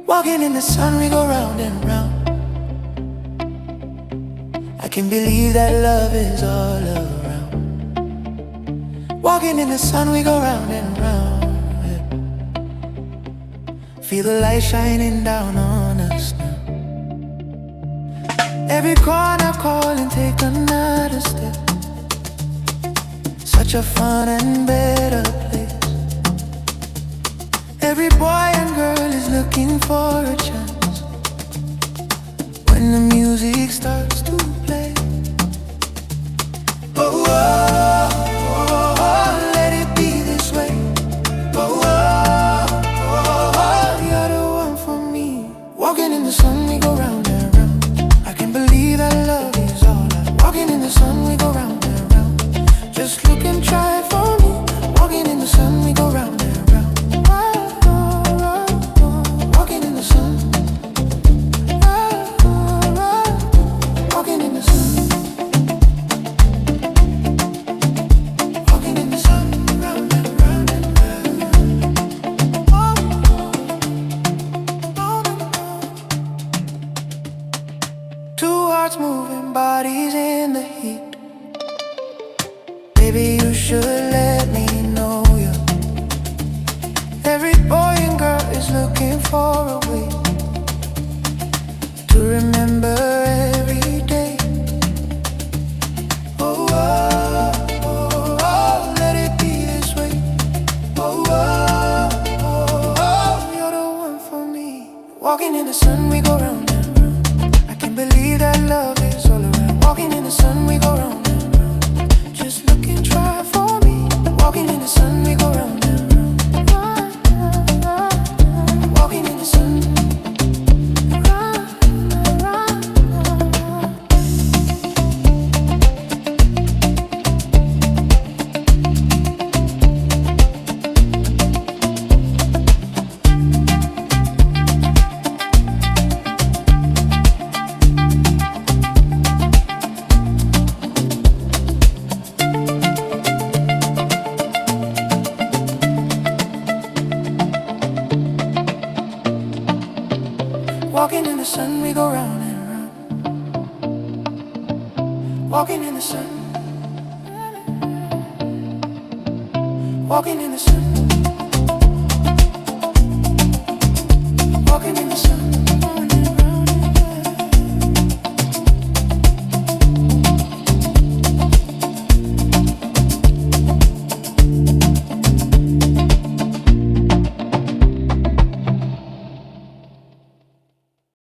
Walking in the sun, we go round and round. I can't believe that love is all around. Walking in the sun, we go round and round, yeah. Feel the light shining down on us now. Every corner call and take another step. Such a fun and better place. Every boy and girl is looking for a chance. When the music starts to play, oh, oh, oh, oh, let it be this way. Oh, oh, oh, oh, you're the one for me. Walking in the sun, we go round and round. I can't believe that love is all I. Walking in the sun, we go round and round. Just look and try for me. Walking in the sun, we go round and round. Moving bodies in the heat. Baby, you should let me know you. Every boy and girl is looking for a way to remember every day. Oh, oh, oh, oh, let it be this way. Oh, oh, oh, oh, you're the one for me. Walking in the sun, we go round. Believe that love is all around. Walking in the sun, we go round and round. Just look and try for me. Walking in the sun, we go round and round. Walking in the sun. Walking in the sun, we go round and round. Walking in the sun. Walking in the sun.